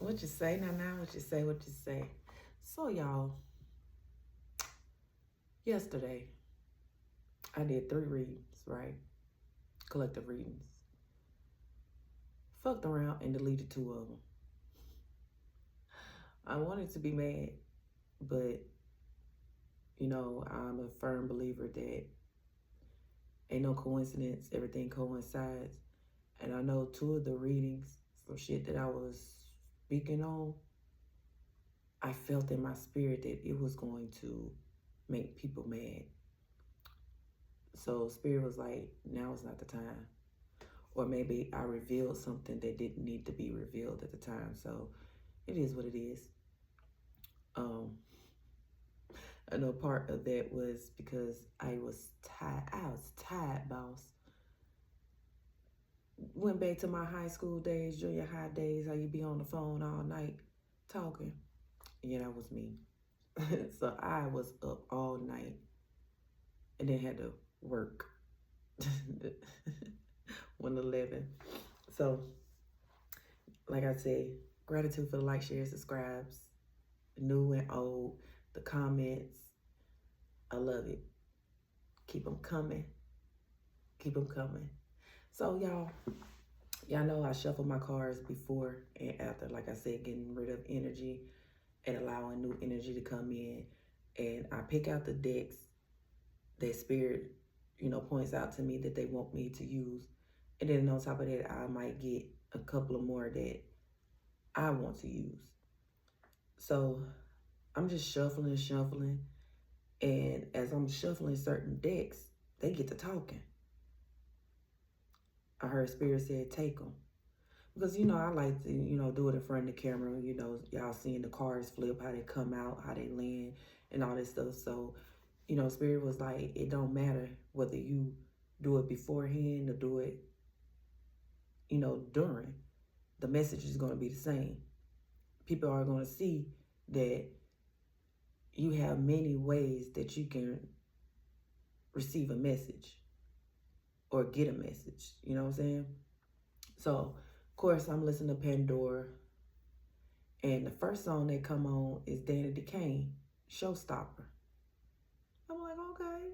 What you say now? What you say? What you say? So y'all, yesterday I did 3 readings, right? Collective readings. Fucked around and deleted 2 of them. I wanted to be mad, but I'm a firm believer that ain't no coincidence. Everything coincides, and I know 2 of the readings, some shit that I was speaking on, I felt in my spirit that it was going to make people mad. So spirit was like, now is not the time. Or maybe I revealed something that didn't need to be revealed at the time. So it is what it is. I know part of that was because I was tired. I was tired, boss. Went back to my high school days, junior high days, how you be on the phone all night talking. Yeah, that was me. So I was up all night and then had to work. 111. So, like I said, gratitude for the like, share, subscribes, new and old, the comments. I love it. Keep them coming. Keep them coming. So, y'all know I shuffle my cards before and after, like I said, getting rid of energy and allowing new energy to come in. And I pick out the decks that spirit, points out to me that they want me to use. And then on top of that, I might get a couple of more that I want to use. So I'm just shuffling. And as I'm shuffling certain decks, they get to talking. I heard spirit said, take them. Because, I like to, do it in front of the camera. Y'all seeing the cards flip, how they come out, how they land, and all this stuff. So, spirit was like, it don't matter whether you do it beforehand or do it, during. The message is going to be the same. People are going to see that you have many ways that you can receive a message or get a message. You know what I'm saying? So, of course, I'm listening to Pandora. And the first song that come on is Danny DeCane, Showstopper. I'm like, okay.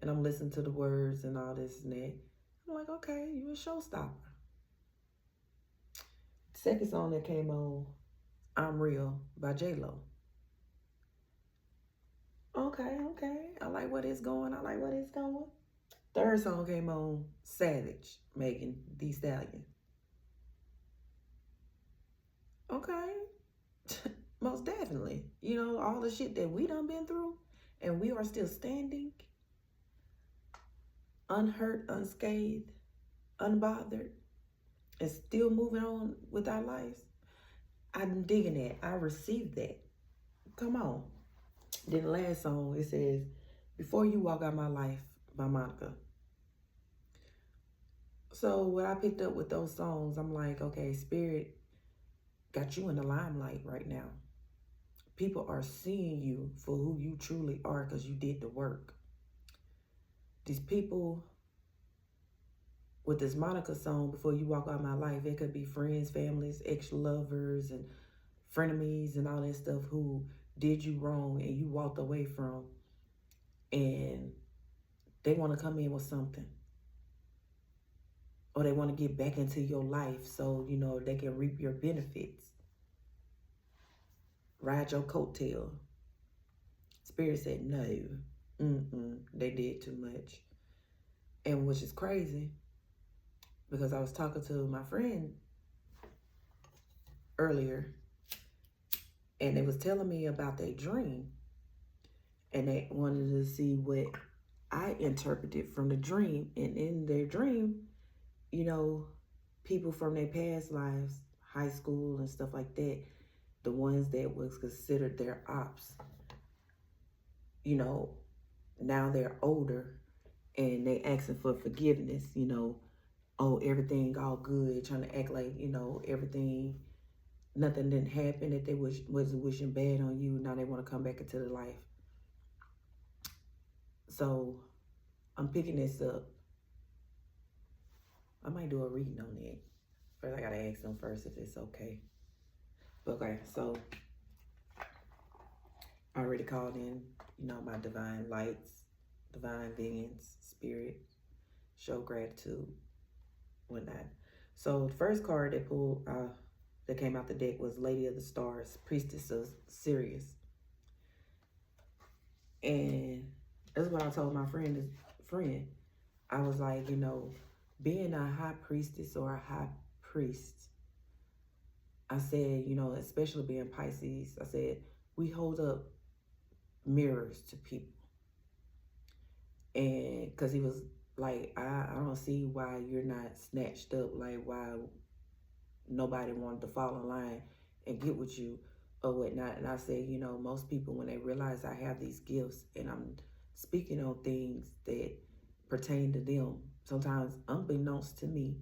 And I'm listening to the words and all this and that. I'm like, okay, you a showstopper. The second song that came on, I'm Real by J-Lo. Okay. I like where it's going. Third song came on, Savage, Megan Thee Stallion. Okay. Most definitely. All the shit that we done been through, and we are still standing, unhurt, unscathed, unbothered, and still moving on with our lives. I'm digging that. I received that. Come on. Then the last song, it says, Before You Walk Out My Life by Monica. So what I picked up with those songs, I'm like, okay, spirit got you in the limelight right now. People are seeing you for who you truly are because you did the work. These people with this Monica song, Before You Walk Out My Life, it could be friends, families, ex-lovers, and frenemies and all that stuff who did you wrong and you walked away from, and they want to come in with something. Or they want to get back into your life so, they can reap your benefits. Ride your coattail. Spirit said no. They did too much. And which is crazy, because I was talking to my friend earlier, and they was telling me about their dream. And they wanted to see what I interpreted from the dream. And in their dream, people from their past lives, high school and stuff like that, the ones that was considered their ops, now they're older and they asking for forgiveness, oh, everything all good, trying to act like, everything, nothing didn't happen, that they wasn't wishing bad on you. Now they want to come back into the life. So I'm picking this up. I might do a reading on it. First, I gotta ask them first if it's okay. Okay, so I already called in, my divine lights, divine beings, spirit, show gratitude, whatnot. So the first card that pulled that came out the deck was Lady of the Stars, Priestess of Sirius. And that's what I told my friend. I was like, being a high priestess or a high priest, I said, especially being Pisces, I said, we hold up mirrors to people. And because he was like, I don't see why you're not snatched up, like why nobody wanted to fall in line and get with you or whatnot. And I said, most people, when they realize I have these gifts and I'm speaking on things that pertain to them, sometimes unbeknownst to me,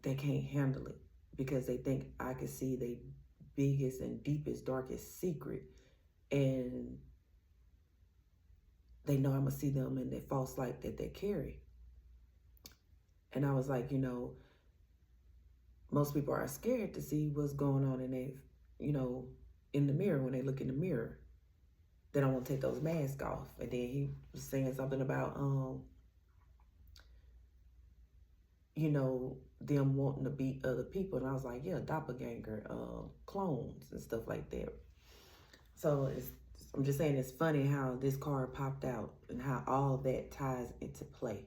they can't handle it because they think I can see their biggest and deepest, darkest secret. And they know I'm going to see them in that false light that they carry. And I was like, most people are scared to see what's going on in they, in the mirror when they look in the mirror. They don't want to take those masks off. And then he was saying something about, them wanting to beat other people. And I was like, yeah, doppelganger, clones and stuff like that. So I'm just saying it's funny how this card popped out and how all that ties into play.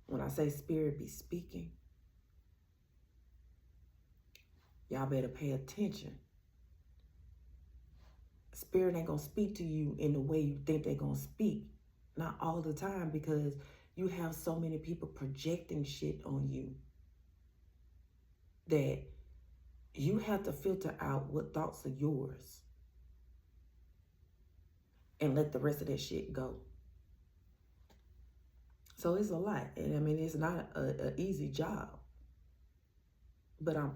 When I say spirit be speaking, y'all better pay attention. Spirit ain't gonna speak to you in the way you think they're gonna speak. Not all the time, because you have so many people projecting shit on you that you have to filter out what thoughts are yours and let the rest of that shit go. So it's a lot. And I mean, it's not an easy job, but I'm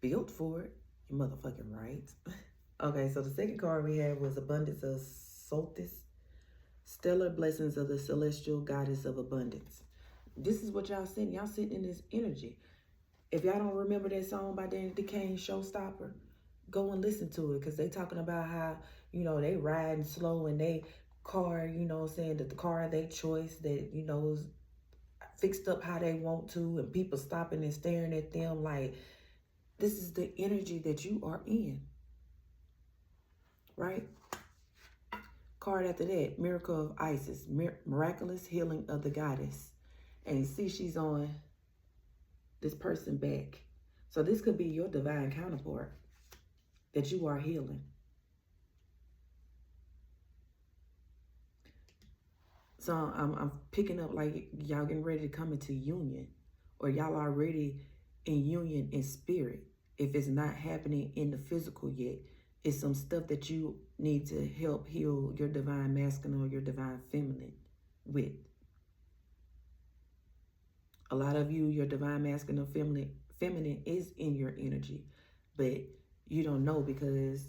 built for it. You motherfucking right. Okay, so the second card we had was Abundance of Solstice, Stellar Blessings of the Celestial Goddess of Abundance. This is what y'all sitting. Y'all sitting in this energy. If y'all don't remember that song by Danny DeCane, Showstopper, go and listen to it, because they talking about how, they riding slow and they car, saying that the car of their choice that, is fixed up how they want to, and people stopping and staring at them like, this is the energy that you are in, right? Card after that, Miracle of Isis, Miraculous Healing of the Goddess. And you see she's on this person back. So this could be your divine counterpart that you are healing. So I'm picking up like y'all getting ready to come into union, or y'all already in union in spirit. If it's not happening in the physical yet, it's some stuff that you need to help heal your divine masculine or your divine feminine with. A lot of you, your divine masculine or feminine is in your energy, but you don't know, because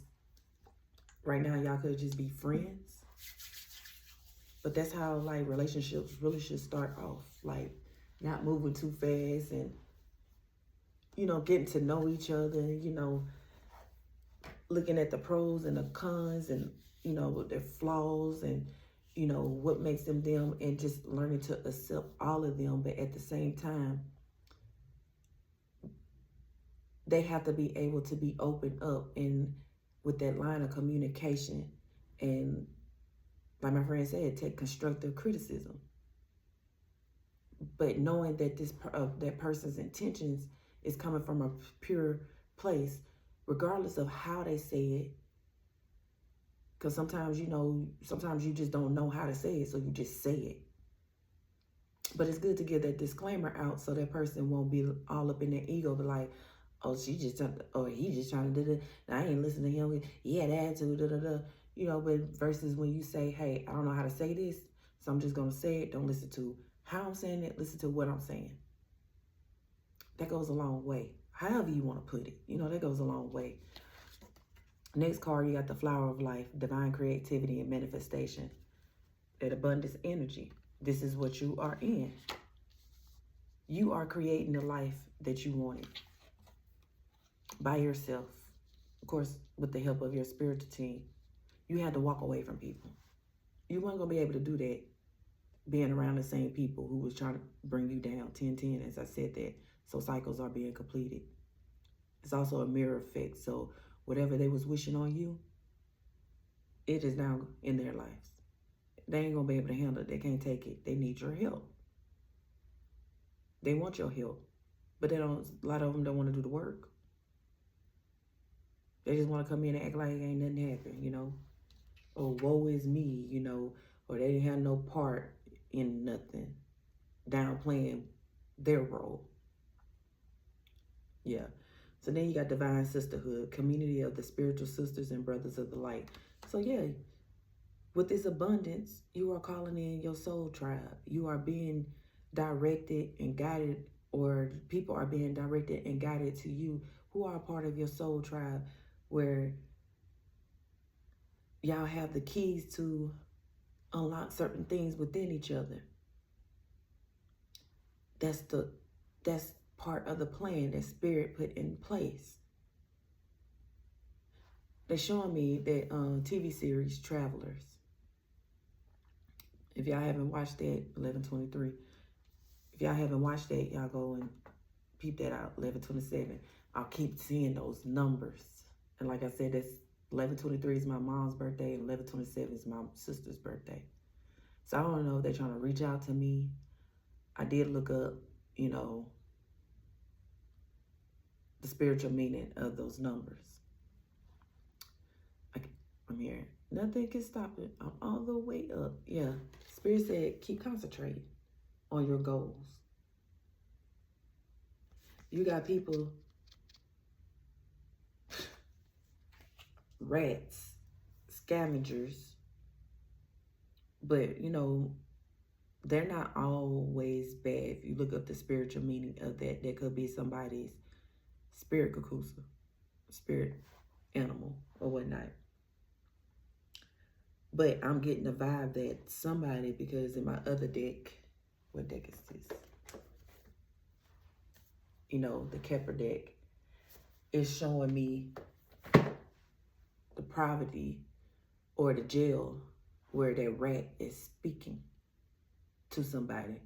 right now y'all could just be friends. But that's how like relationships really should start off, like not moving too fast and getting to know each other, looking at the pros and the cons and their flaws and what makes them them, and just learning to accept all of them. But at the same time, they have to be able to be open up and with that line of communication, and like my friend said, take constructive criticism. But knowing that that person's intentions is coming from a pure place, regardless of how they say it. Because sometimes, sometimes you just don't know how to say it, so you just say it. But it's good to get that disclaimer out so that person won't be all up in their ego, be like, oh, he just trying to do that. I ain't listening to him. He had attitude, but versus when you say, hey, I don't know how to say this, so I'm just going to say it. Don't listen to how I'm saying it. Listen to what I'm saying. That goes a long way. However you want to put it, that goes a long way. Next card, you got the Flower of Life, Divine Creativity and Manifestation. That abundance energy. This is what you are in. You are creating the life that you wanted. by yourself, of course, with the help of your spiritual team, you had to walk away from people. You weren't going to be able to do that being around the same people who was trying to bring you down. 10-10, as I said that. So cycles are being completed. It's also a mirror effect. So whatever they was wishing on you, it is now in their lives. They ain't going to be able to handle it. They can't take it. They need your help. They want your help. But they don't. A lot of them don't want to do the work. They just want to come in and act like ain't nothing happened, you know. Or woe is me, you know. Or they didn't have no part in nothing. Downplaying their role. Yeah. So then you got divine sisterhood, community of the spiritual sisters and brothers of the light. So yeah, with this abundance, you are calling in your soul tribe. You are being directed and guided, or people are being directed and guided to you who are a part of your soul tribe, where y'all have the keys to unlock certain things within each other. That's part of the plan that Spirit put in place. They're showing me that TV series Travelers. If y'all haven't watched that, 11/23. If y'all haven't watched that, y'all go and peep that out. 11/27. I'll keep seeing those numbers. And like I said, that's 11/23 is my mom's birthday, and 11/27 is my sister's birthday. So I don't know if they're trying to reach out to me. I did look up, you know, the spiritual meaning of those numbers. I'm here. Nothing can stop it. I'm all the way up. Yeah. Spirit said, keep concentrating on your goals. You got people, rats, scavengers, but, you know, they're not always bad. If you look up the spiritual meaning of that, there could be somebody's spirit kakusa, spirit animal, or whatnot. But I'm getting the vibe that somebody, because in my other deck, what deck is this? You know, the Kepler deck is showing me the poverty or the jail where that rat is speaking to somebody.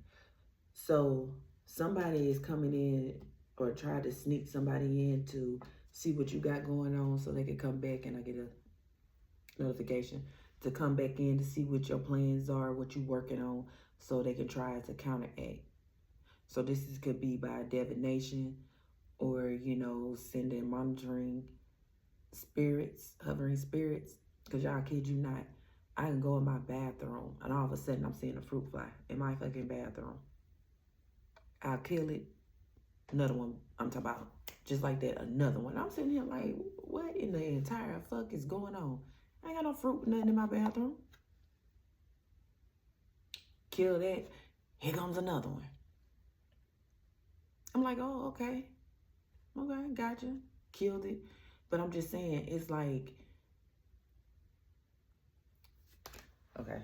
So somebody is coming in or try to sneak somebody in to see what you got going on so they can come back, and I get a notification to come back in to see what your plans are, what you're working on, so they can try to counteract. So could be by divination, or, you know, sending monitoring spirits, hovering spirits. Because y'all, kid you not, I can go in my bathroom and all of a sudden I'm seeing a fruit fly in my fucking bathroom. I'll kill it. Another one, I'm talking about, just like that, another one. I'm sitting here like, what in the entire fuck is going on? I ain't got no fruit, nothing in my bathroom. Kill that. Here comes another one. I'm like, oh, okay. Okay, gotcha. Killed it. But I'm just saying, it's like, okay,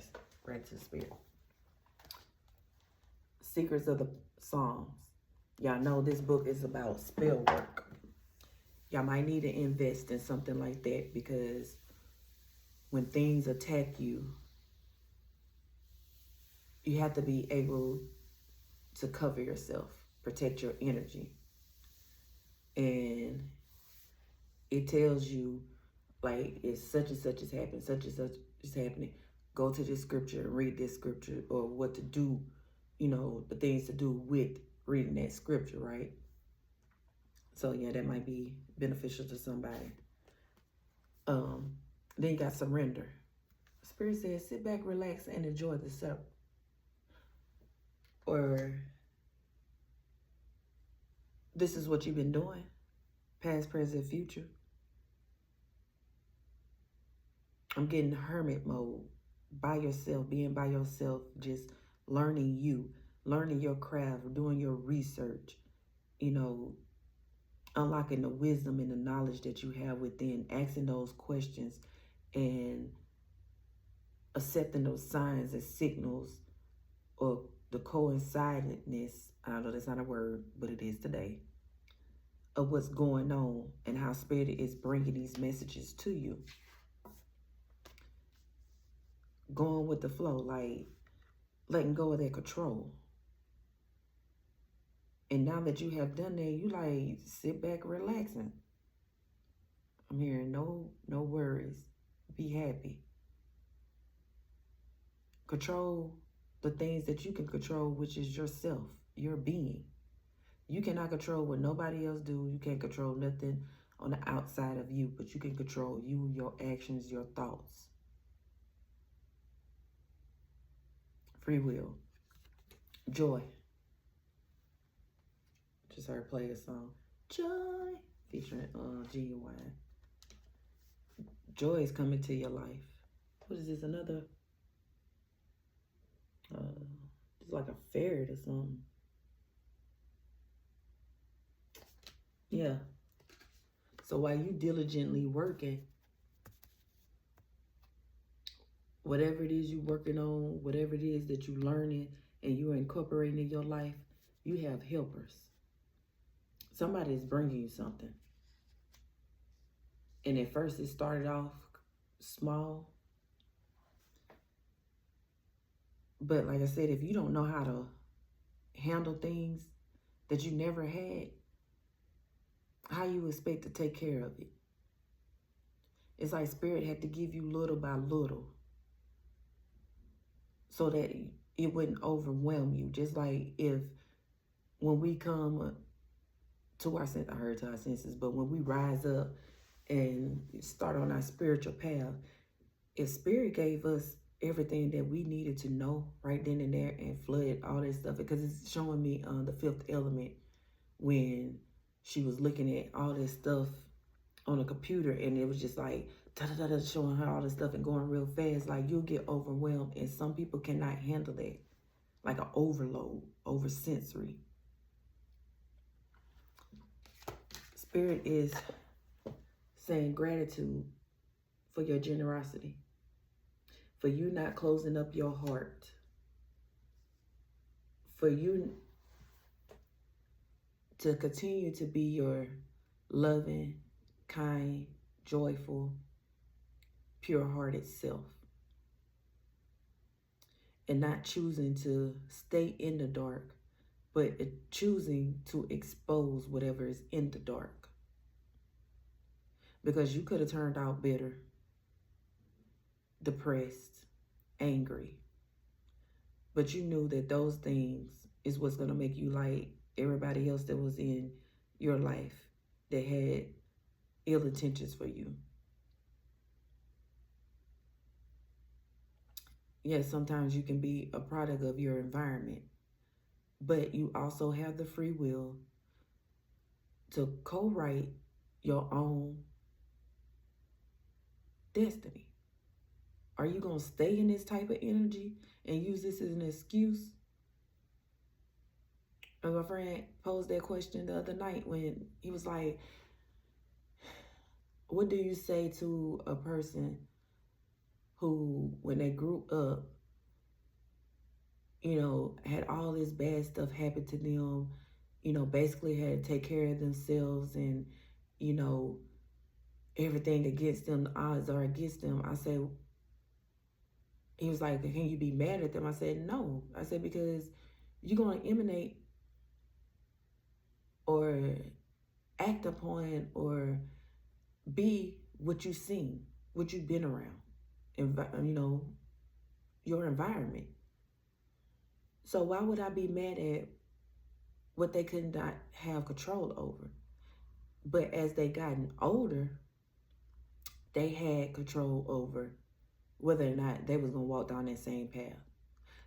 right to the spirit. Secrets of the Psalms. Y'all know this book is about spell work. Y'all might need to invest in something like that, because when things attack you, you have to be able to cover yourself, protect your energy. And it tells you, like, if such and such is happening, such and such is happening, go to this scripture and read this scripture, or what to do, you know, the things to do with reading that scripture, right? So yeah, that might be beneficial to somebody. Then you got surrender. Spirit says, sit back, relax, and enjoy the supper. Or this is what you've been doing, past, present, future. I'm getting hermit mode, by yourself, being by yourself, just learning you, learning your craft, doing your research, you know, unlocking the wisdom and the knowledge that you have within, asking those questions and accepting those signs and signals, or the coincidedness. I know that's not a word, but it is today, of what's going on and how Spirit is bringing these messages to you. Going with the flow, like letting go of that control. And now that you have done that, you like sit back relaxing. I'm hearing no worries. Be happy. Control the things that you can control, which is yourself, your being. You cannot control what nobody else do. You can't control nothing on the outside of you, but you can control you, your actions, your thoughts. Free will. Joy. Just heard play a song. Joy. Featuring Genuine. Joy is coming to your life. What is this? Another? It's like a ferret or something. Yeah. So while you diligently working, whatever it is you're working on, whatever it is that you're learning and you're incorporating in your life, you have helpers. Somebody is bringing you something. And at first it started off small. But like I said, if you don't know how to handle things that you never had, how you expect to take care of it? It's like Spirit had to give you little by little so that it wouldn't overwhelm you. Just like if when we come to our senses, I heard to our senses, but when we rise up and start on our spiritual path, if Spirit gave us everything that we needed to know right then and there and flood all that stuff, because it's showing me the fifth element when she was looking at all this stuff on a computer and it was just like showing her all this stuff and going real fast. Like you'll get overwhelmed, and some people cannot handle that, like an overload, oversensory. Spirit is saying gratitude for your generosity, for you not closing up your heart, for you to continue to be your loving, kind, joyful, pure-hearted self, and not choosing to stay in the dark, but choosing to expose whatever is in the dark. Because you could have turned out bitter, depressed, angry, but you knew that those things is what's going to make you like everybody else that was in your life that had ill intentions for you. Yes, sometimes you can be a product of your environment, but you also have the free will to co-write your own destiny. Are you going to stay in this type of energy and use this as an excuse? And my friend posed that question the other night when he was like, what do you say to a person who, when they grew up, you know, had all this bad stuff happen to them, you know, basically had to take care of themselves and, you know, everything against them, the odds are against them. I said, he was like, can you be mad at them? I said, no. I said, because you're going to emanate or act upon or be what you've seen, what you've been around, you know, your environment. So why would I be mad at what they could not have control over? But as they gotten older, they had control over whether or not they was going to walk down that same path.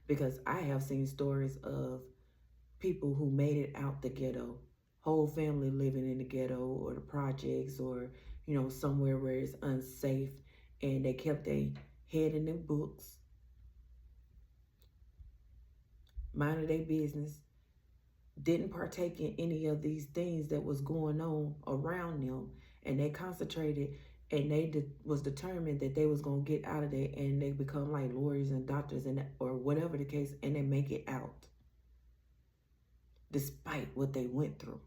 Because I have seen stories of people who made it out the ghetto, whole family living in the ghetto or the projects or, you know, somewhere where it's unsafe, and they kept their head in their books, minded their business, didn't partake in any of these things that was going on around them, and they concentrated and they was determined that they was going to get out of there, and they become like lawyers and doctors and or whatever the case, and they make it out despite what they went through.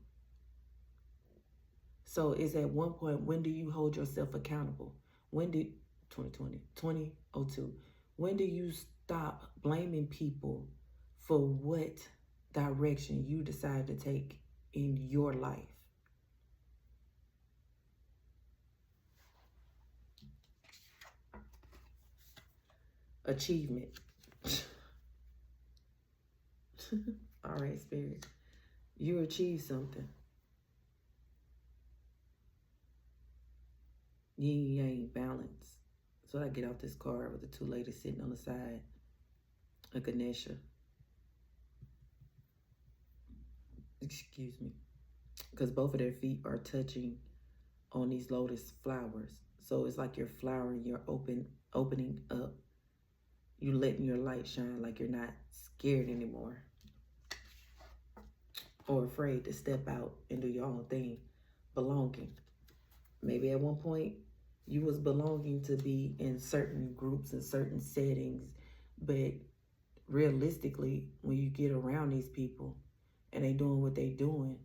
So it's at one point, when do you hold yourself accountable? When did 2002, when do you stop blaming people for what direction you decide to take in your life? Achievement. All right, Spirit. You achieved something. Yin yang balance. So I get off this car with the two ladies sitting on the side of Ganesha. Excuse me. Because both of their feet are touching on these lotus flowers. So it's like you're flowering, you're opening up. You letting your light shine, like you're not scared anymore or afraid to step out and do your own thing. Belonging. Maybe at one point you was belonging to be in certain groups and certain settings, but realistically, when you get around these people and they doing what they doing,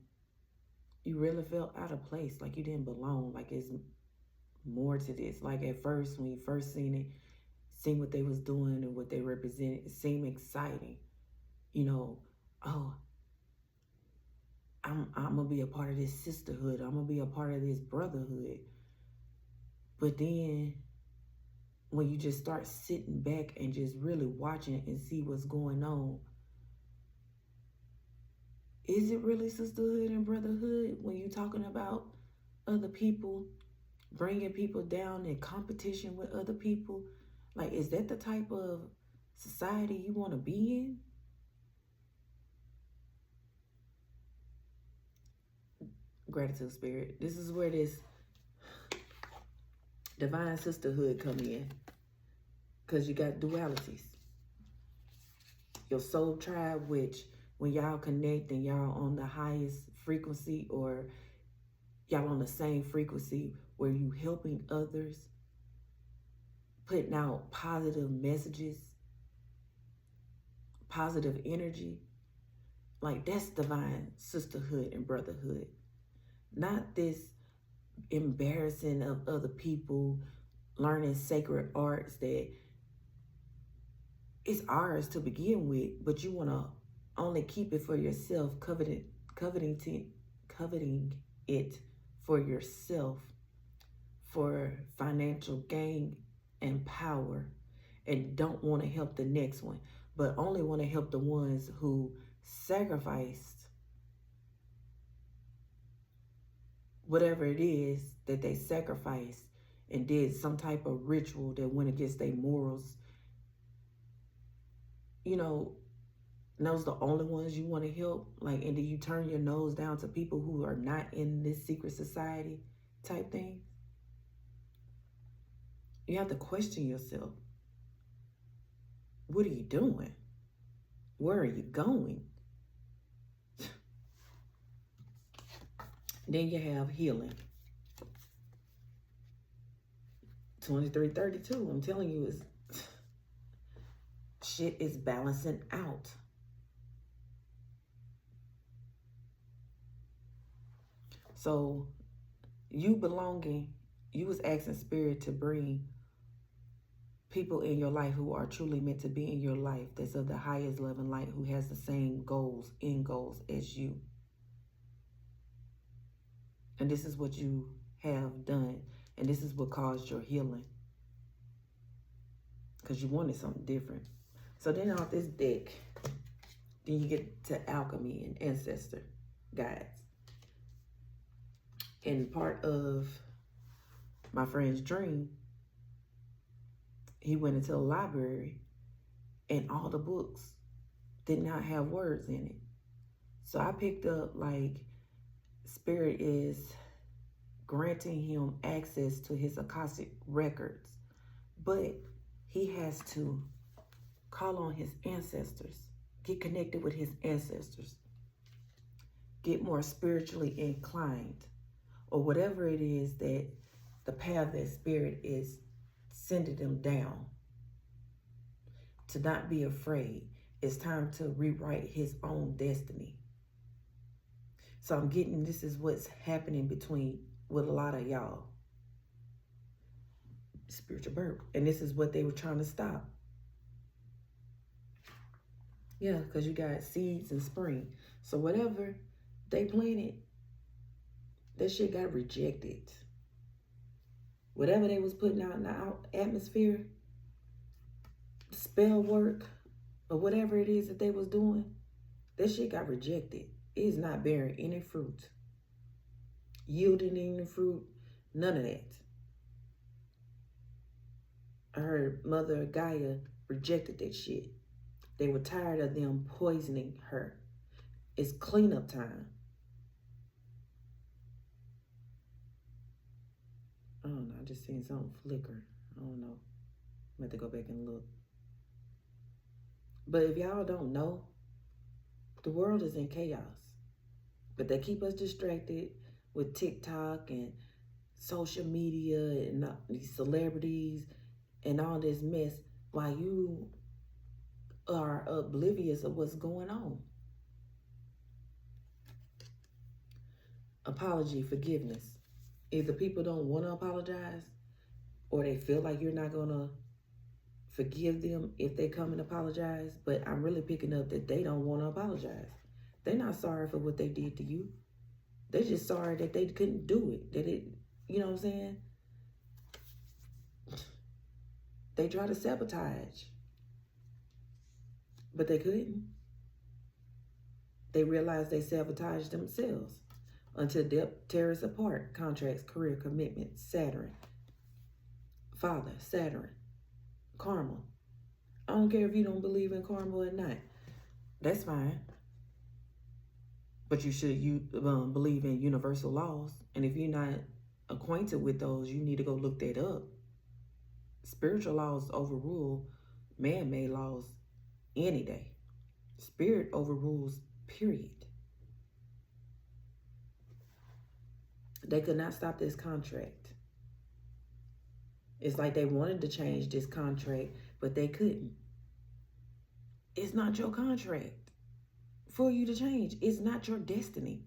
you really felt out of place, like you didn't belong, like it's more to this. Like at first, when you first seen it, seen what they was doing and what they represented, it seemed exciting. You know, oh, I'm gonna be a part of this sisterhood. I'm gonna be a part of this brotherhood. But then when you just start sitting back and just really watching and see what's going on, is it really sisterhood and brotherhood when you're talking about other people, bringing people down in competition with other people? Like, is that the type of society you want to be in? Gratitude, Spirit. This is where this divine sisterhood come in, because you got dualities. Your soul tribe, which when y'all connect and y'all on the highest frequency, or y'all on the same frequency where you helping others, putting out positive messages, positive energy, like that's divine sisterhood and brotherhood. Not this embarrassing of other people, learning sacred arts that it's ours to begin with, but you want to only keep it for yourself, coveting it for yourself, for financial gain and power, and don't want to help the next one, but only want to help the ones who sacrificed whatever it is that they sacrificed and did some type of ritual that went against their morals. You know, those the only ones you want to help. Like, and do you turn your nose down to people who are not in this secret society type thing? You have to question yourself. What are you doing? Where are you going? Then you have healing. 2332, I'm telling you, is shit is balancing out. So you belonging, you was asking Spirit to bring people in your life who are truly meant to be in your life, that's of the highest love and light, who has the same goals, end goals as you. And this is what you have done. And this is what caused your healing. Because you wanted something different. So then off this deck, then you get to alchemy and ancestor guides. And part of my friend's dream, he went into a library and all the books did not have words in it. So I picked up, like, Spirit is granting him access to his Akashic records, but he has to call on his ancestors, get connected with his ancestors, get more spiritually inclined, or whatever it is that the path that Spirit is sending them down. To not be afraid. It's time to rewrite his own destiny. So I'm getting, this is what's happening between with a lot of y'all. Spiritual birth. And this is what they were trying to stop. Yeah, because you got seeds in spring. So whatever they planted, that shit got rejected. Whatever they was putting out in the atmosphere, spell work, or whatever it is that they was doing, that shit got rejected. It is not bearing any fruit, yielding any fruit, none of that. I heard Mother Gaia rejected that shit. They were tired of them poisoning her. It's cleanup time. I don't know. I just seen something flicker. I don't know. I'm going to go back and look. But if y'all don't know, the world is in chaos. But they keep us distracted with TikTok and social media and these celebrities and all this mess while you are oblivious of what's going on. Apology, forgiveness. Either people don't want to apologize or they feel like you're not going to forgive them if they come and apologize. But I'm really picking up that they don't want to apologize. They're not sorry for what they did to you. They're just sorry that they couldn't do it. That it, you know what I'm saying? They try to sabotage, but they couldn't. They realized they sabotaged themselves until death tear us apart. Contracts, career, commitment, Saturn. Father, Saturn. Karma. I don't care if you don't believe in karma or not. That's fine. But you should believe in universal laws. And if you're not acquainted with those, you need to go look that up. Spiritual laws overrule man-made laws any day. Spirit overrules, period. They could not stop this contract. It's like they wanted to change this contract, but they couldn't. It's not your contract for you to change. It's not your destiny.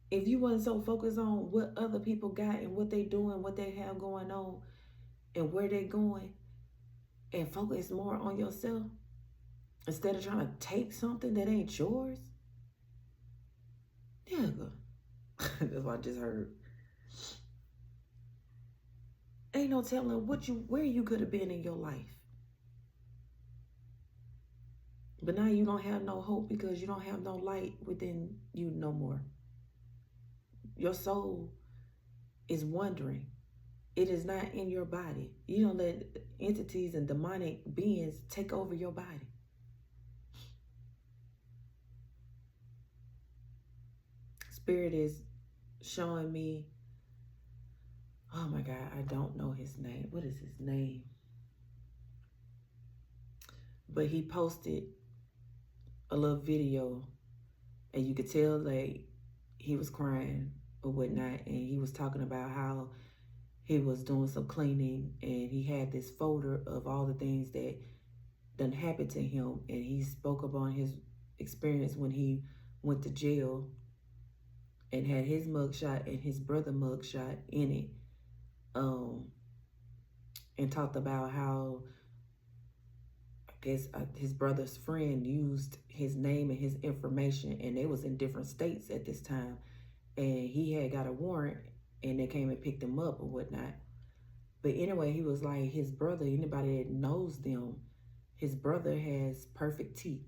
If you wasn't so focused on what other people got and what they doing, what they have going on, and where they going, and focus more on yourself, instead of trying to take something that ain't yours, yeah, that's what I just heard. Ain't no telling where you could have been in your life. But now you don't have no hope because you don't have no light within you no more. Your soul is wandering. It is not in your body. You don't let entities and demonic beings take over your body. Spirit is showing me, oh my God, I don't know his name. What is his name? But he posted a little video and you could tell like he was crying or whatnot, and he was talking about how he was doing some cleaning and he had this folder of all the things that done happened to him, and he spoke about his experience when he went to jail and had his mugshot and his brother mugshot in it, and talked about how his brother's friend used his name and his information, and they was in different states at this time, and he had got a warrant and they came and picked him up or whatnot. But anyway, he was like, his brother, anybody that knows them, his brother has perfect teeth.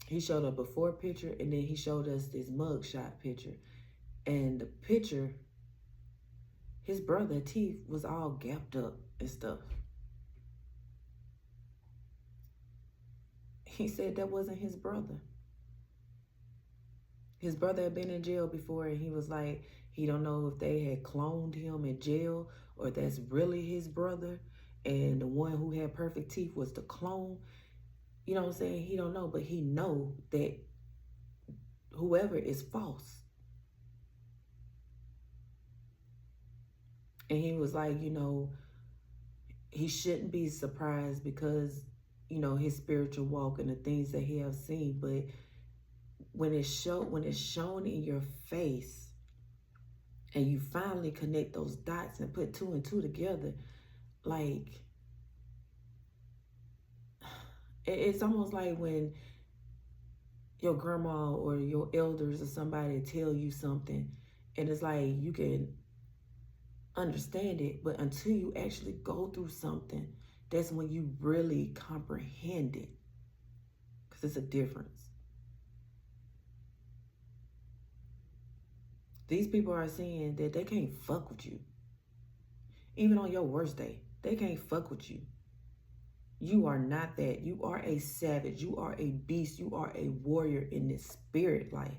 He showed a before picture and then he showed us this mugshot picture, and the picture, his brother's teeth was all gapped up and stuff. He said that wasn't his brother. His brother had been in jail before, and he was like, he don't know if they had cloned him in jail or that's really his brother, and the one who had perfect teeth was the clone. You know what I'm saying? He don't know, but he know that whoever is false. And he was like, you know, he shouldn't be surprised because, you know, his spiritual walk and the things that he have seen, but when it's shown in your face, and you finally connect those dots and put 2 and 2 together, like, it's almost like when your grandma or your elders or somebody tell you something, and it's like you can understand it, but until you actually go through something, that's when you really comprehend it, because it's a difference. These people are saying that they can't fuck with you. Even on your worst day, they can't fuck with you. You are not that. You are a savage. You are a beast. You are a warrior in this spirit life.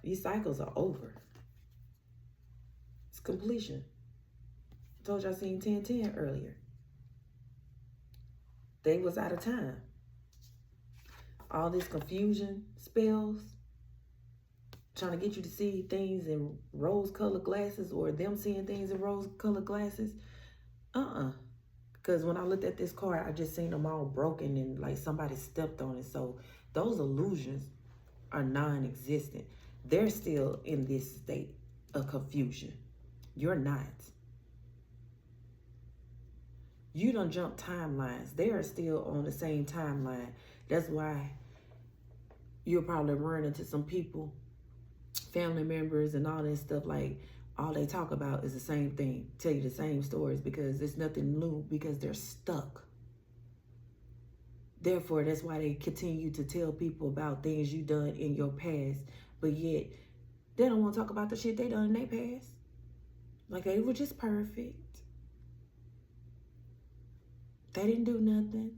These cycles are over. It's completion. I told you I seen 1010 earlier. They was out of time. All this confusion, spells, trying to get you to see things in rose-colored glasses, or them seeing things in rose-colored glasses. Because when I looked at this card, I just seen them all broken and like somebody stepped on it. So those illusions are non-existent. They're still in this state of confusion. You're not. You don't jump timelines. They are still on the same timeline. That's why you'll probably run into some people, family members and all that stuff, like all they talk about is the same thing, tell you the same stories, because there's nothing new, because they're stuck. Therefore, that's why they continue to tell people about things you done in your past, but yet they don't want to talk about the shit they done in their past. Like they were just perfect. They didn't do nothing.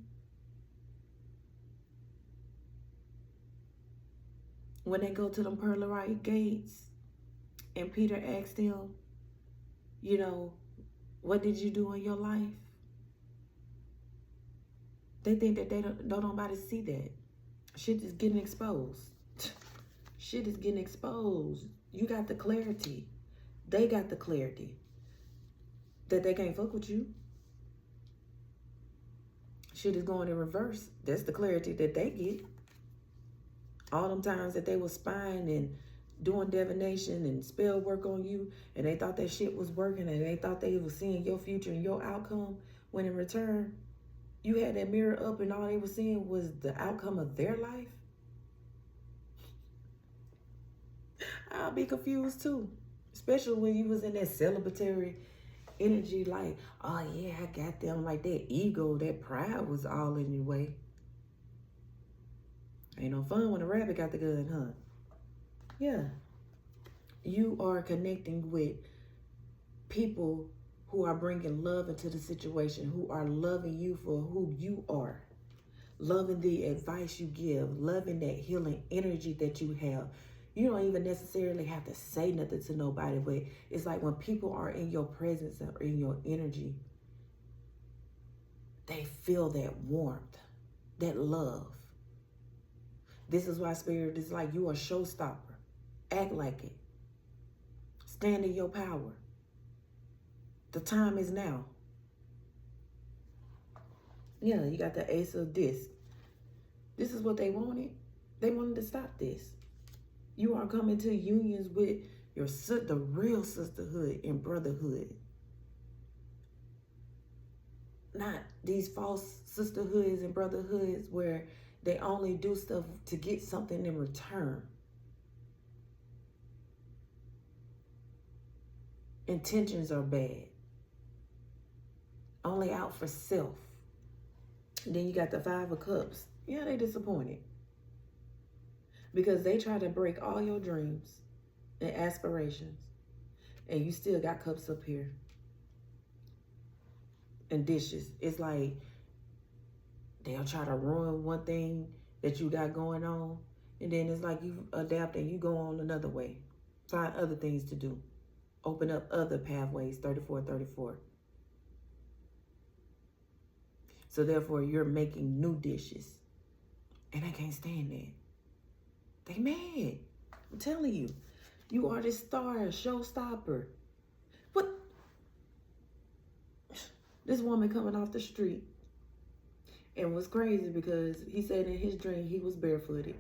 When they go to them pearly white gates and Peter asked them, you know, what did you do in your life? They think that they don't nobody see that. Shit is getting exposed. Shit is getting exposed. You got the clarity. They got the clarity that they can't fuck with you. Shit is going in reverse. That's the clarity that they get. All them times that they were spying and doing divination and spell work on you, and they thought that shit was working, and they thought they were seeing your future and your outcome, when in return, you had that mirror up and all they were seeing was the outcome of their life. I'll be confused too. Especially when you was in that celebratory energy, like, oh yeah, I got them, like that ego, that pride was all in your way. Ain't no fun when a rabbit got the gun, huh? Yeah. You are connecting with people who are bringing love into the situation, who are loving you for who you are, loving the advice you give, loving that healing energy that you have. You don't even necessarily have to say nothing to nobody, but it's like when people are in your presence or in your energy, they feel that warmth, that love. This is why Spirit is like, you are a showstopper. Act like it. Stand in your power. The time is now. Yeah, you got the Ace of Disc. This is what they wanted. They wanted to stop this. You are coming to unions with your the real sisterhood and brotherhood. Not these false sisterhoods and brotherhoods where they only do stuff to get something in return. Intentions are bad. Only out for self. And then you got the Five of Cups. Yeah, they disappointed. Because they try to break all your dreams and aspirations. And you still got cups up here. And dishes. It's like they'll try to ruin one thing that you got going on. And then it's like you adapt and you go on another way. Find other things to do. Open up other pathways, 3434. So therefore, you're making new dishes. And I can't stand that. They mad. I'm telling you. You are this star, showstopper. What? This woman coming off the street. And it was crazy because he said in his dream he was barefooted,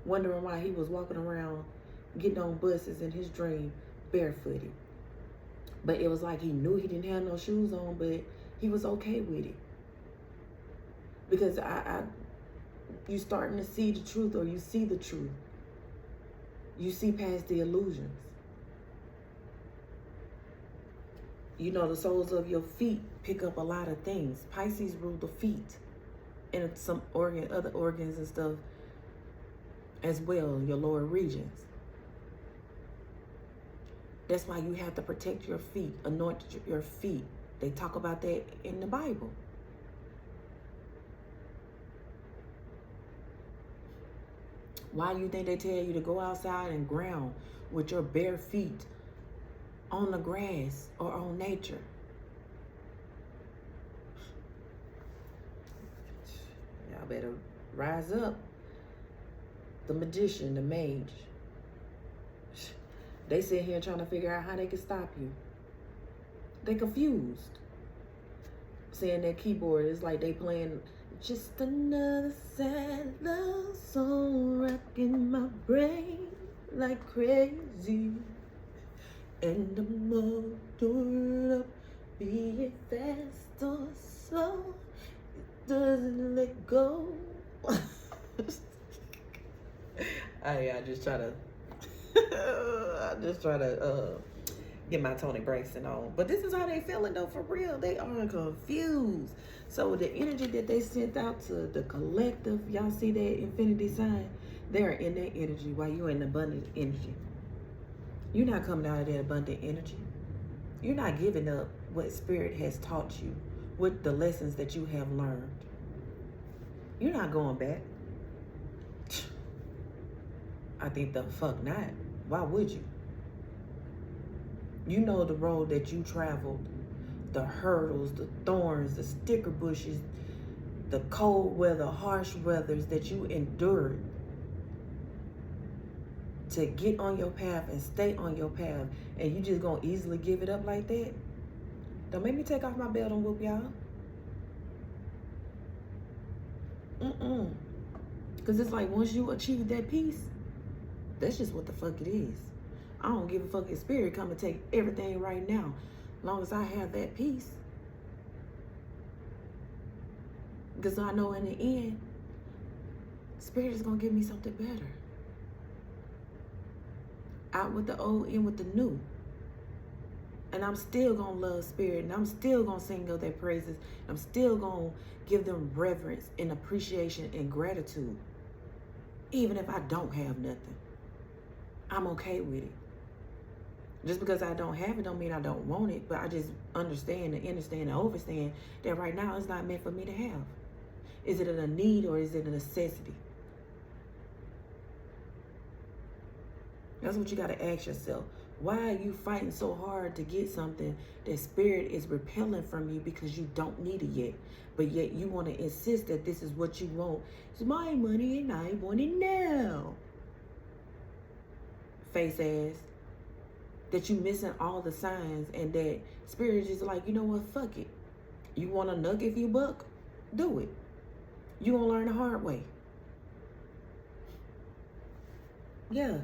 wondering why he was walking around getting on buses in his dream barefooted. But it was like he knew he didn't have no shoes on, but he was okay with it. Because you starting to see the truth, or you see the truth. You see past the illusions. You know, the soles of your feet pick up a lot of things. Pisces rule the feet and some other organs and stuff as well, your lower regions. That's why you have to protect your feet, anoint your feet. They talk about that in the Bible. Why do you think they tell you to go outside and ground with your bare feet on the grass or on nature? Y'all better rise up. The magician, the mage. They sit here trying to figure out how they can stop you. They confused. Saying that keyboard is like they playing just another sad love song, rocking my brain like crazy. And I'm all torn up, be it fast or slow, it doesn't let go. I just try to get my Tony Braxton on. But this is how they feeling though, for real. They are confused. So the energy that they sent out to the collective, y'all see that infinity sign? They're in that energy while you're in abundant energy. You're not coming out of that abundant energy. You're not giving up what Spirit has taught you, what the lessons that you have learned. You're not going back. I think the fuck not. Why would you? You know the road that you traveled, the hurdles, the thorns, the sticker bushes, the cold weather, harsh weathers that you endured to get on your path and stay on your path, and you just gonna easily give it up like that? Don't make me take off my belt and whoop y'all. Because it's like once you achieve that peace, that's just what the fuck it is. I don't give a fuck if Spirit come and take everything right now, as long as I have that peace. Because I know in the end, Spirit is gonna give me something better. Out with the old, in with the new. And I'm still gonna love Spirit, and I'm still gonna sing of their praises. I'm still gonna give them reverence and appreciation and gratitude. Even if I don't have nothing, I'm okay with it. Just because I don't have it don't mean I don't want it, but I just understand and overstand that right now it's not meant for me to have. Is it a need or is it a necessity? That's what you got to ask yourself. Why are you fighting so hard to get something that Spirit is repelling from you because you don't need it yet? But yet you want to insist that this is what you want. It's my money and I want it now. Face ass. That you missing all the signs, and that Spirit is just like, you know what, fuck it. You want a nugget for your buck? Do it. You gonna learn the hard way. Yeah.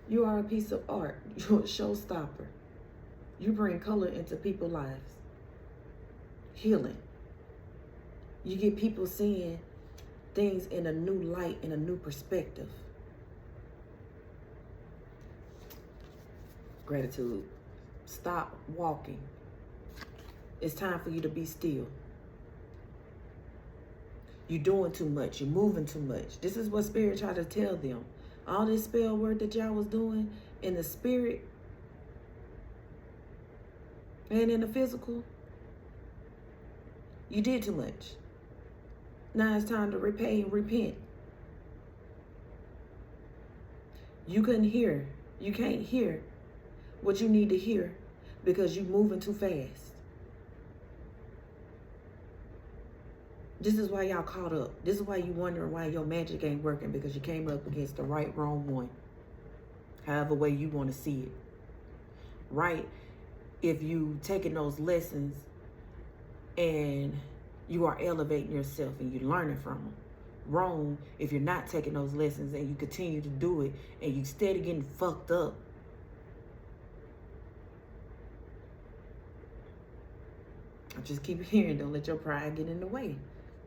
You are a piece of art. You're a showstopper. You bring color into people's lives. Healing. You get people seeing things in a new light, in a new perspective. Gratitude. Stop walking. It's time for you to be still. You're doing too much. You're moving too much. This is what Spirit tried to tell them. All this spell work that y'all was doing in the spirit and in the physical, you did too much. Now it's time to repay and repent. You couldn't hear. You can't hear what you need to hear because you're moving too fast. This is why y'all caught up. This is why you wondering why your magic ain't working, because you came up against the right, wrong one. However way you want to see it. Right, if you taking those lessons and You are elevating yourself and you're learning from them. Wrong if you're not taking those lessons and you continue to do it and you steady getting fucked up. I just keep hearing, don't let your pride get in the way.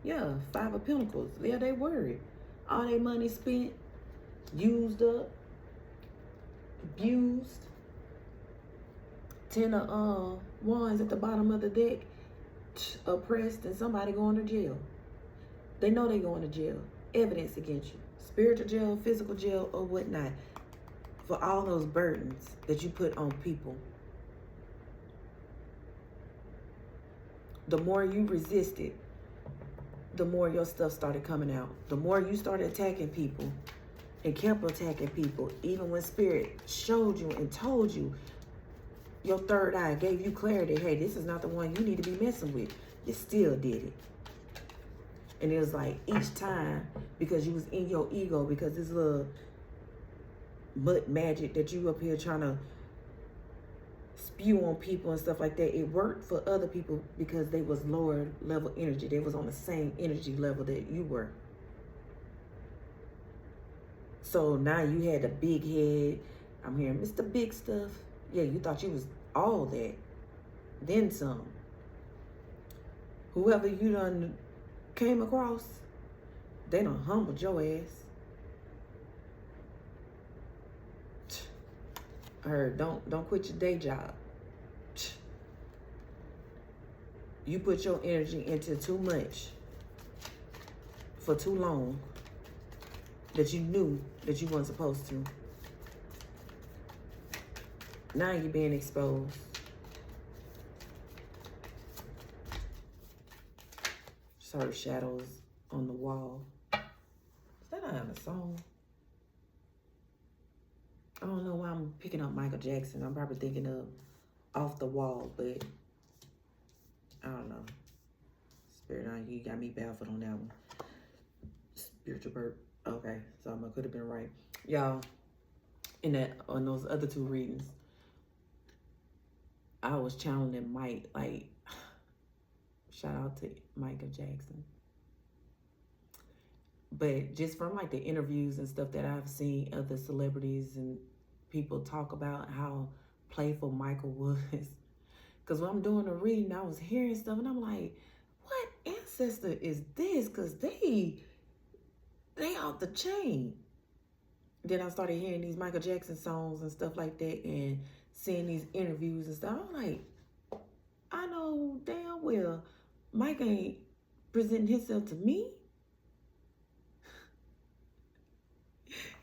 Yeah, 5 of Pentacles. Yeah, they worried. All their money spent, used up, abused. 10 of Wands at the bottom of the deck, oppressed, and somebody going to jail. They know they going to jail. Evidence against you. Spiritual jail, physical jail, or whatnot. For all those burdens that you put on people. The more you resisted, the more your stuff started coming out. The more you started attacking people and kept attacking people, even when Spirit showed you and told you, your third eye gave you clarity, hey, this is not the one you need to be messing with. You still did it. And it was like each time, because you was in your ego, because this little butt magic that you up here trying to spew on people and stuff like that, it worked for other people because they was lower level energy. They was on the same energy level that you were. So now you had the big head. I'm hearing Mr. Big Stuff. Yeah, you thought you was all that. Then some. Whoever you done came across, they done humbled your ass. I heard, don't quit your day job. You put your energy into too much for too long that you knew that you weren't supposed to. Now you're being exposed. Saw shadows on the wall. Is that not a song? I don't know why I'm picking up Michael Jackson. I'm probably thinking of Off the Wall, but I don't know. Spirit on you got me baffled on that one. Spiritual bird. Okay, so I could have been right. Y'all, in that on those other 2 readings, I was channeling Mike, like, shout out to Michael Jackson. But just from like the interviews and stuff that I've seen other celebrities and people talk about how playful Michael was. Because when I'm doing a reading, I was hearing stuff and I'm like, what ancestor is this? Because they off the chain. Then I started hearing these Michael Jackson songs and stuff like that and seeing these interviews and stuff. I'm like, I know damn well Mike ain't presenting himself to me.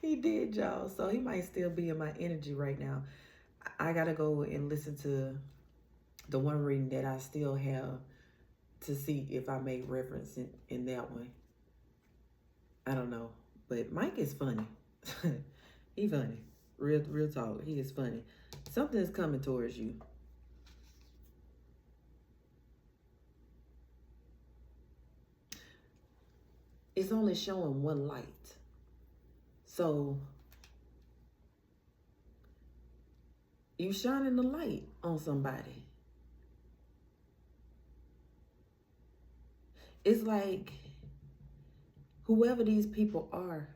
He did, y'all. So he might still be in my energy right now. I gotta go and listen to the one reading that I still have to see if I made reference in that one. I don't know. But Mike is funny. He funny. Real talk. He is funny. Something is coming towards you. It's only showing one light. So you shining the light on somebody. It's like whoever these people are,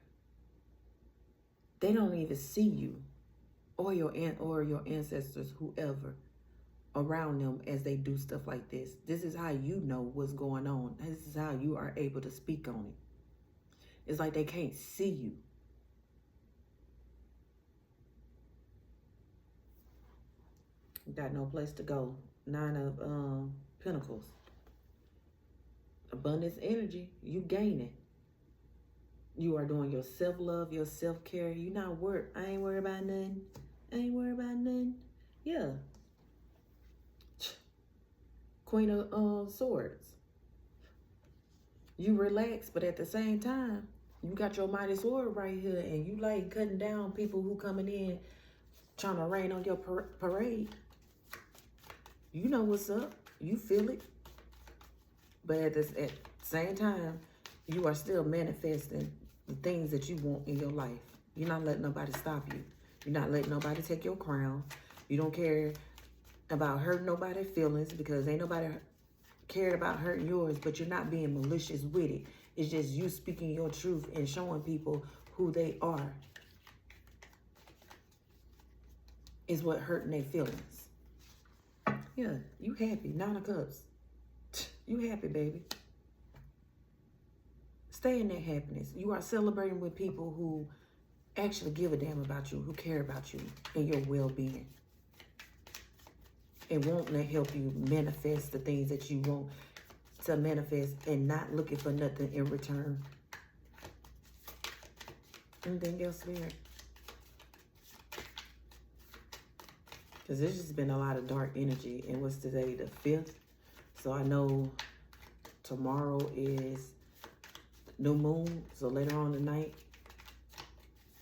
they don't even see you or your ancestors, whoever around them as they do stuff like this. This is how you know what's going on. This is how you are able to speak on it. It's like they can't see you. Got no place to go. 9 of Pentacles. Abundance energy. You gaining. You are doing your self-love, your self-care. You not worried. I ain't worried about nothing. I ain't worried about nothing. Yeah. Queen of Swords. You relax, but at the same time, you got your mighty sword right here, and you like cutting down people who coming in trying to rain on your parade. You know what's up. You feel it. But at the same time, you are still manifesting the things that you want in your life. You're not letting nobody stop you. You're not letting nobody take your crown. You don't care about hurting nobody's feelings because ain't nobody cared about hurting yours, but you're not being malicious with it. It's just you speaking your truth and showing people who they are is what hurting their feelings. Yeah, you happy. 9 of Cups. You happy, baby. Stay in that happiness. You are celebrating with people who actually give a damn about you, who care about you and your well-being. And want to help you manifest the things that you want to manifest and not looking for nothing in return. Anything else, Spirit? Because there's just been a lot of dark energy. And what's today? The 5th. So I know tomorrow is new moon. So later on tonight,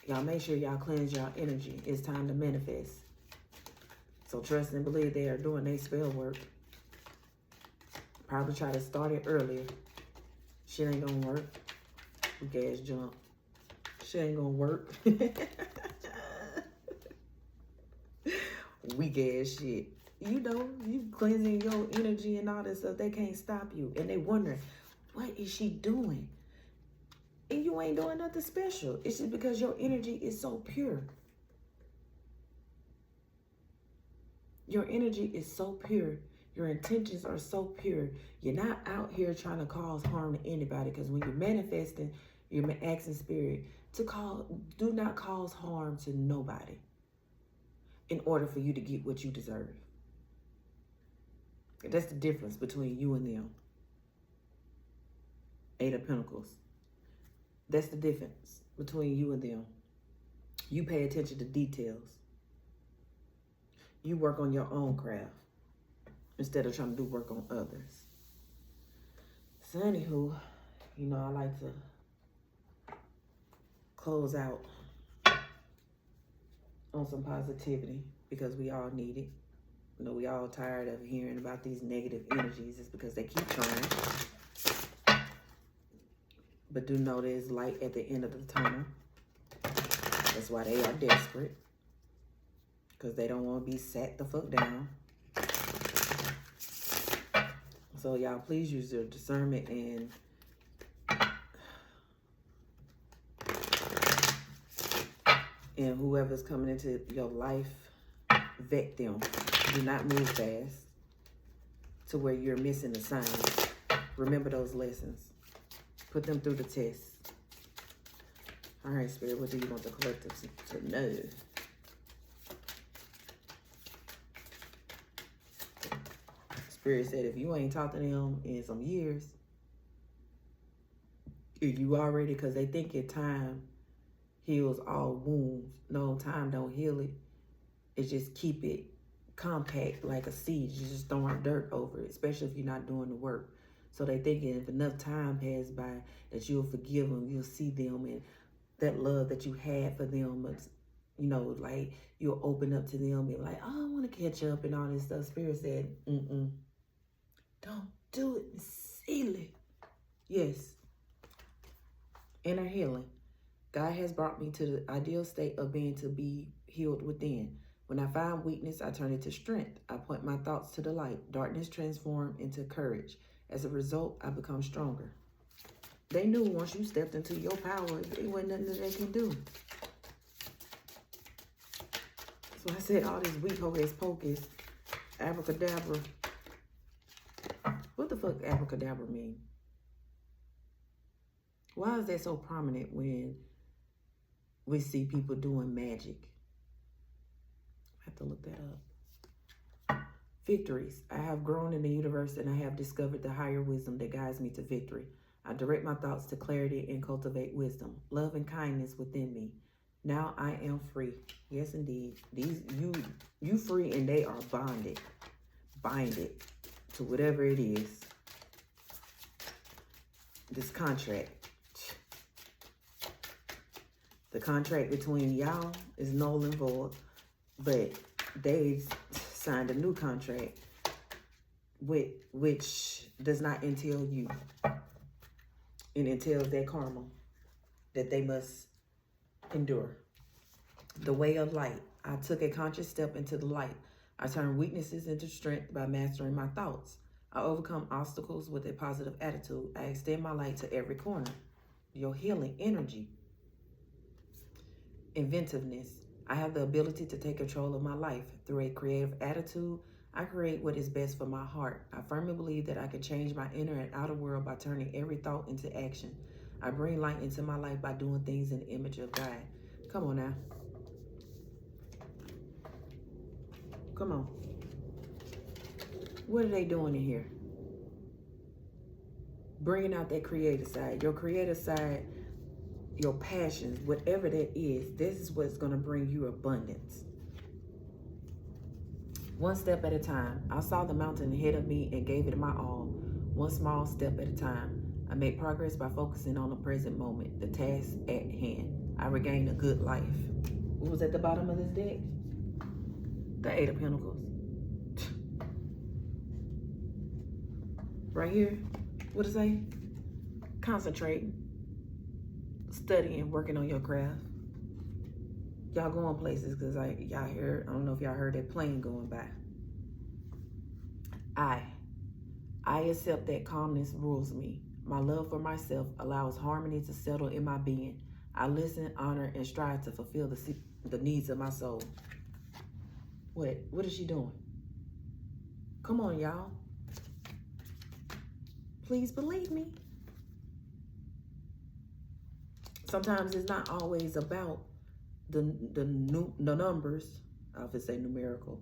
y'all make sure y'all cleanse y'all energy. It's time to manifest. So trust and believe they are doing their spell work. Probably try to start it earlier. Shit ain't gonna work. Weak ass jump. Shit ain't gonna work. Weak ass shit. You know, you cleansing your energy and all this stuff. They can't stop you. And they wondering, what is she doing? And you ain't doing nothing special. It's just because your energy is so pure. Your energy is so pure. Your intentions are so pure. You're not out here trying to cause harm to anybody, because when you're manifesting, you're asking spirit to do not cause harm to nobody in order for you to get what you deserve. That's the difference between you and them. 8 of Pentacles. That's the difference between you and them. You pay attention to details. You work on your own craft instead of trying to do work on others. So anywho, you know, I like to close out on some positivity because we all need it. You know, we all tired of hearing about these negative energies. It's because they keep trying. But do know there's light at the end of the tunnel. That's why they are desperate. Because they don't want to be sat the fuck down. So y'all please use your discernment and whoever's coming into your life, vet them. Do not move fast to where you're missing the signs. Remember those lessons. Put them through the test. All right, Spirit, what do you want the collective to know? Spirit said, if you ain't talked to them in some years, if you already, because they think your time heals all wounds. No, time don't heal it. It's just keep it compact like a seed. You just throwing dirt over it, especially if you're not doing the work. So they thinking if enough time passes by that you'll forgive them, you'll see them, and that love that you had for them, you know, like you'll open up to them and like, oh, I want to catch up and all this stuff. Spirit said, don't do it. Seal it. Yes. Inner healing. God has brought me to the ideal state of being to be healed within. When I find weakness, I turn it to strength. I point my thoughts to the light. Darkness transformed into courage. As a result, I become stronger. They knew once you stepped into your power, there wasn't nothing that they can do. So I said all this weak hocus pocus, abracadabra. What the fuck abracadabra mean? Why is that so prominent when we see people doing magic? I have to look that up. Victories. I have grown in the universe and I have discovered the higher wisdom that guides me to victory. I direct my thoughts to clarity and cultivate wisdom, love and kindness within me. Now I am free. Yes, indeed. These you free and they are bonded to whatever it is. This contract. The contract between y'all is null and void, but they signed a new contract which does not entail you. It entails their karma that they must endure. The way of light. I took a conscious step into the light. I turned weaknesses into strength by mastering my thoughts. I overcome obstacles with a positive attitude. I extend my light to every corner. Your healing energy. Inventiveness. I have the ability to take control of my life. Through a creative attitude, I create what is best for my heart. I firmly believe that I can change my inner and outer world by turning every thought into action. I bring light into my life by doing things in the image of God. Come on now. Come on. What are they doing in here? Bringing out that creative side. Your creative side, your passions, whatever that is, this is what's going to bring you abundance. One step at a time. I saw the mountain ahead of me and gave it my all. One small step at a time. I made progress by focusing on the present moment, the task at hand. I regained a good life. What was at the bottom of this deck? The Eight of Pentacles. Right here, what does it say? Concentrating, studying, working on your craft. Y'all going places because y'all hear, I don't know if y'all heard that plane going by. I accept that calmness rules me. My love for myself allows harmony to settle in my being. I listen, honor, and strive to fulfill the needs of my soul. What is she doing? Come on, y'all. Please believe me. Sometimes it's not always about the numbers. I would say numerical.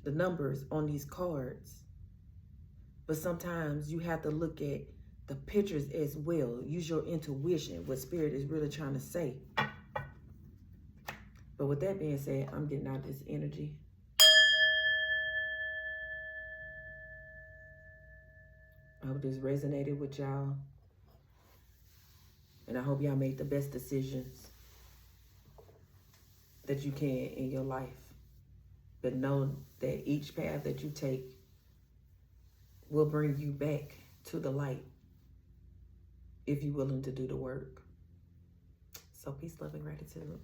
The numbers on these cards. But sometimes you have to look at the pictures as well. Use your intuition, what Spirit is really trying to say. But with that being said, I'm getting out this energy. I hope this resonated with y'all. And I hope y'all made the best decisions that you can in your life. But know that each path that you take will bring you back to the light if you're willing to do the work. So peace, love, and gratitude.